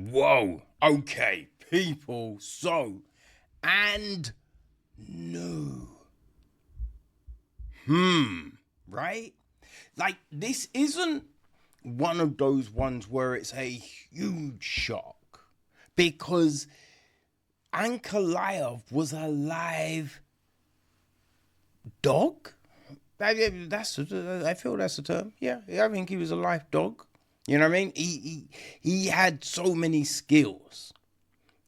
Whoa, okay, people, so, and no. Right? Like, this isn't one of those ones where it's a huge shock, because Ankalaev was a live dog. I feel that's the term. Yeah, I think he was a live dog. You know what I mean? He had so many skills.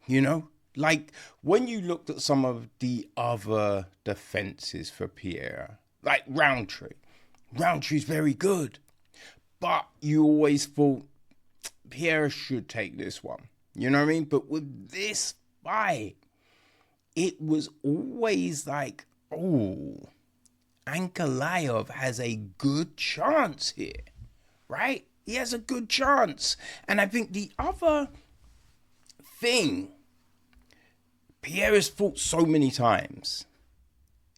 You know, like when you looked at some of the other defenses for Pereira, like Roundtree's very good, but you always thought Pereira should take this one. You know what I mean? But with this fight, it was always like, oh, Ankalaev has a good chance here, right? He has a good chance. And I think the other thing, Pereira's fought so many times.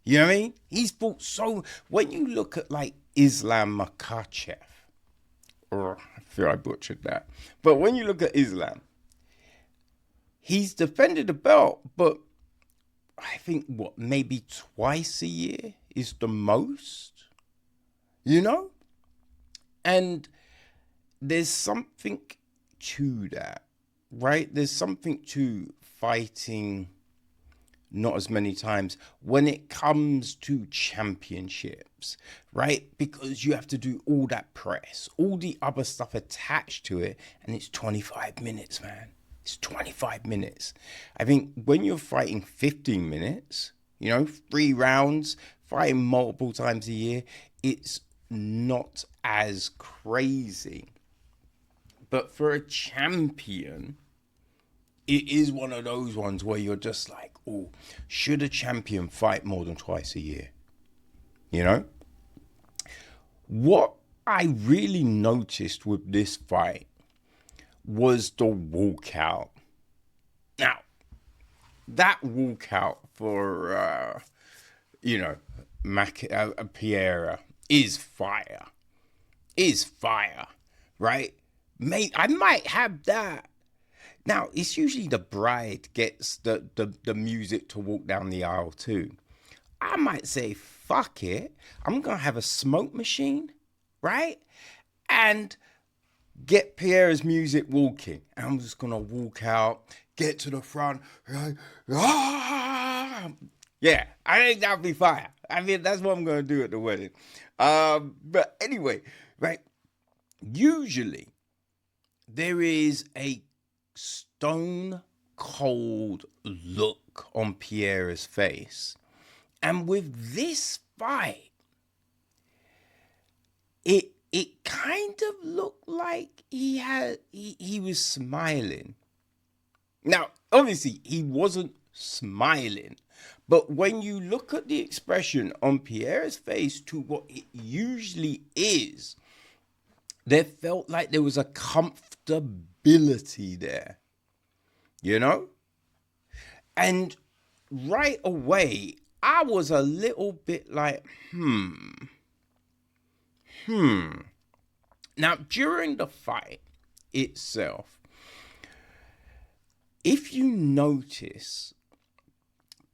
You know what I mean? He's fought so... When you look at, like, Islam Makhachev, or I feel I butchered that. But when you look at Islam, he's defended the belt, but I think, maybe twice a year is the most, you know? And there's something to that, right? There's something to fighting not as many times when it comes to championships, right? Because you have to do all that press, all the other stuff attached to it, and it's 25 minutes, man. It's 25 minutes. I think when you're fighting 15 minutes, 3 rounds, fighting multiple times a year, it's not as crazy. But for a champion, it is one of those ones where you're just like, oh, should a champion fight more than twice a year? You know? What I really noticed with this fight was the walkout. Now, that walkout for, Pereira is fire. Is fire, right? Mate, I might have that. Now, it's usually the bride gets the music to walk down the aisle too. I might say, fuck it. I'm going to have a smoke machine, right? And get Pereira's music walking. And I'm just going to walk out, get to the front. Yeah, I think that'd be fire. I mean, that's what I'm going to do at the wedding. But anyway, right? Usually, there is a stone cold look on Pereira's face. And with this fight, it kind of looked like he was smiling. Now, obviously, he wasn't smiling. But when you look at the expression on Pereira's face to what it usually is, there felt like there was a comfortability there, you know? And right away, I was a little bit like, Now, during the fight itself, if you notice,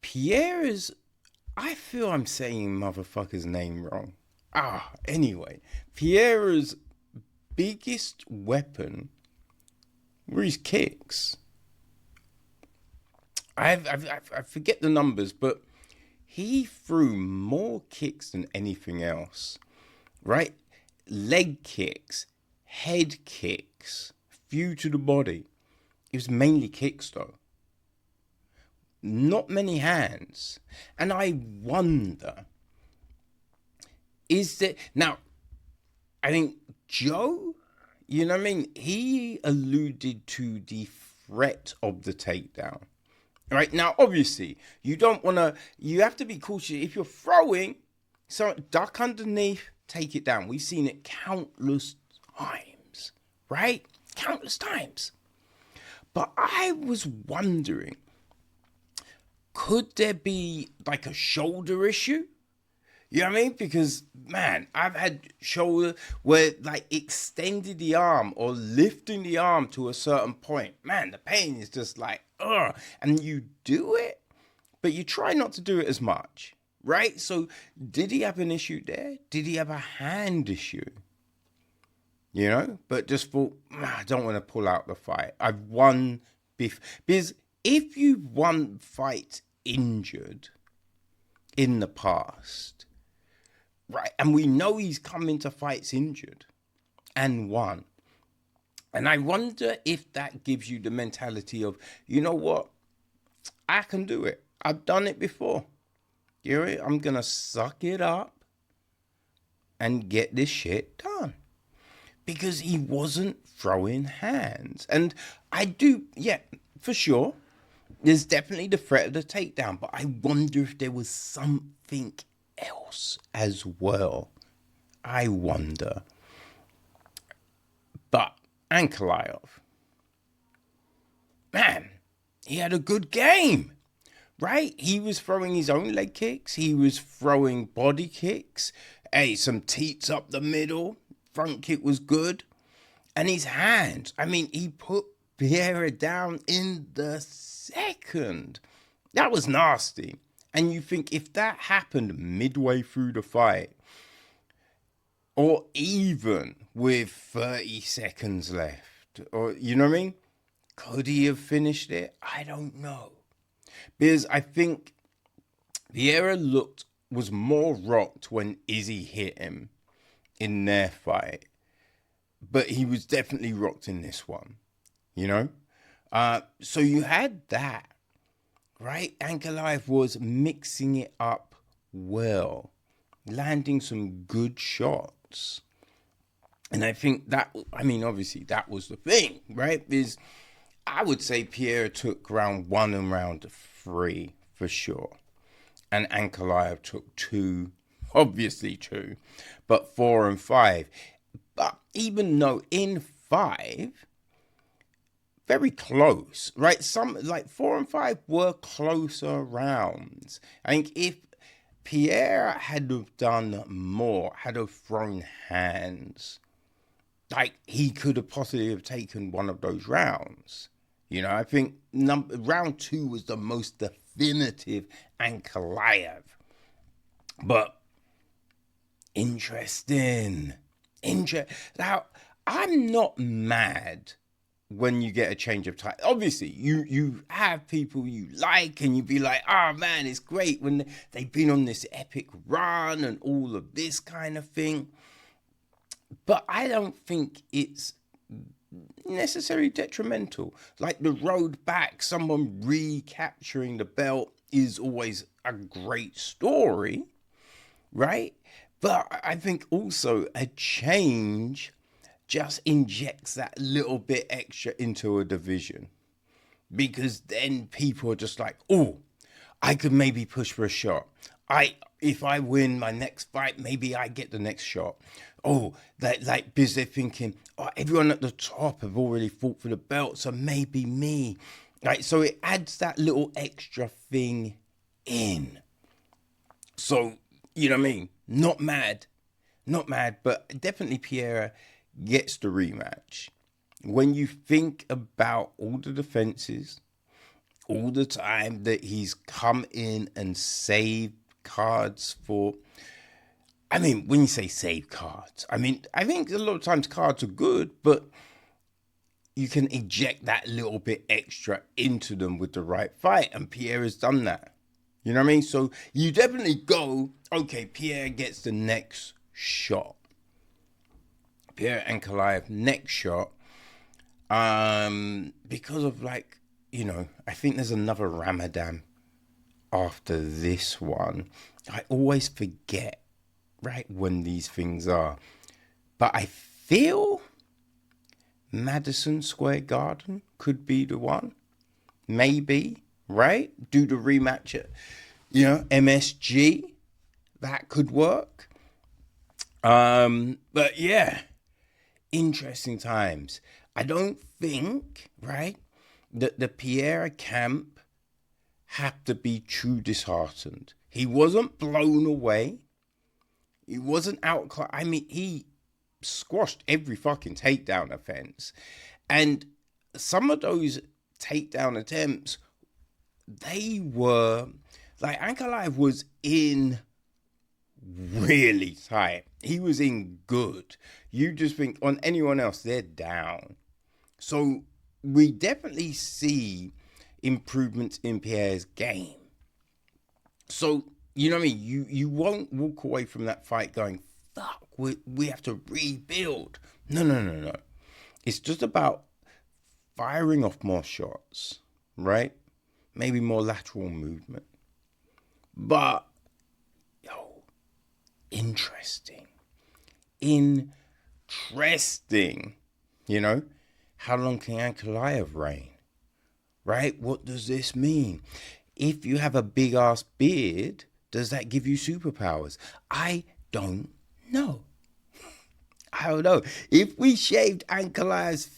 Pereira's, I feel I'm saying motherfucker's name wrong. Anyway, Pereira's biggest weapon were his kicks. I forget the numbers, but he threw more kicks than anything else, right? Leg kicks, head kicks, few to the body. It was mainly kicks though. Not many hands. And I wonder, is there... Now, I think Joe, you know what I mean? He alluded to the threat of the takedown. Right? Now, obviously, you have to be cautious. If you're throwing, so duck underneath, take it down. We've seen it countless times, right? Countless times. But I was wondering, could there be like a shoulder issue? You know what I mean? Because, man, I've had shoulder where, like, extending the arm or lifting the arm to a certain point. Man, the pain is just like, ugh. And you do it, but you try not to do it as much, right? So, did he have an issue there? Did he have a hand issue? You know? But just thought, I don't want to pull out the fight. I've won because if you've won fights injured in the past, right, and we know he's come into fights injured and won. And I wonder if that gives you the mentality of, you know what? I can do it. I've done it before. You know, I'm going to suck it up and get this shit done. Because he wasn't throwing hands. And I do, yeah, for sure. There's definitely the threat of the takedown. But I wonder if there was something else as well. I wonder. But Ankalaev, man, he had a good game, right? He was throwing his own leg kicks. He was throwing body kicks. Hey, some teats up the middle. Front kick was good. And his hands, I mean, he put Pereira down in the second. That was nasty. And you think if that happened midway through the fight, or even with 30 seconds left, or, you know what I mean? Could he have finished it? I don't know. Because I think Pereira was more rocked when Izzy hit him in their fight. But he was definitely rocked in this one, you know? So you had that, right? Ankalaev was mixing it up well, landing some good shots. And I think that, I mean, obviously that was the thing, right? Is I would say Pereira took round 1 and round 3 for sure. And Ankalaev took 2, obviously 2, but 4 and 5. But even though in 5, very close, right? Some like 4 and 5 were closer rounds. I think if Pereira had have done more, had have thrown hands, like he could have possibly have taken one of those rounds. You know, I think round 2 was the most definitive Ankalaev. But interesting. Now, I'm not mad when you get a change of title. Obviously, you have people you like and you be like, oh man, it's great when they've been on this epic run and all of this kind of thing. But I don't think it's necessarily detrimental. Like the road back, someone recapturing the belt is always a great story, right? But I think also a change just injects that little bit extra into a division. Because then people are just like, oh, I could maybe push for a shot. If I win my next fight, maybe I get the next shot. Oh, because they're thinking, oh, everyone at the top have already fought for the belt, so maybe me. Right, so it adds that little extra thing in. So, you know what I mean? Not mad, but definitely Pereira gets the rematch. When you think about all the defenses, all the time that he's come in and saved cards for, I mean, when you say save cards, I mean, I think a lot of times cards are good, but you can eject that little bit extra into them with the right fight, and Pereira's done that. You know what I mean? So you definitely go, okay, Pereira gets the next shot. Pereira Ankalaev, next shot. Because of like, you know, I think there's another Ramadan after this one. I always forget, right, when these things are. But I feel Madison Square Garden could be the one. Maybe. Right? Do the rematch at, you know, MSG. That could work. But yeah, interesting times. I don't think, right, that the Pereira camp have to be too disheartened. He wasn't blown away. He wasn't out. I mean, he squashed every fucking takedown offense. And some of those takedown attempts, they were like Ankalaev was in really tight. He was in good. You just think on anyone else, they're down. So we definitely see improvements in Pierre's game. So, you know what I mean? You won't walk away from that fight going, fuck, we have to rebuild. No. It's just about firing off more shots, right? Maybe more lateral movement. But, interesting. You know? How long can Ankalaev reign? Right? What does this mean? If you have a big ass beard, does that give you superpowers? I don't know. I don't know. If we shaved Ankalaev's,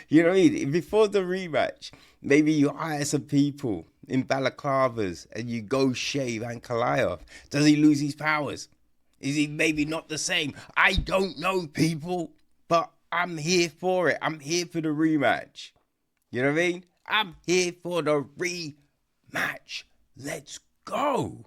you know what I mean? Before the rematch, maybe you hire some people in balaclavas and you go shave Ankalaev. Does he lose his powers? Is he maybe not the same? I don't know, people. But I'm here for it. I'm here for the rematch. You know what I mean? I'm here for the rematch. Let's go.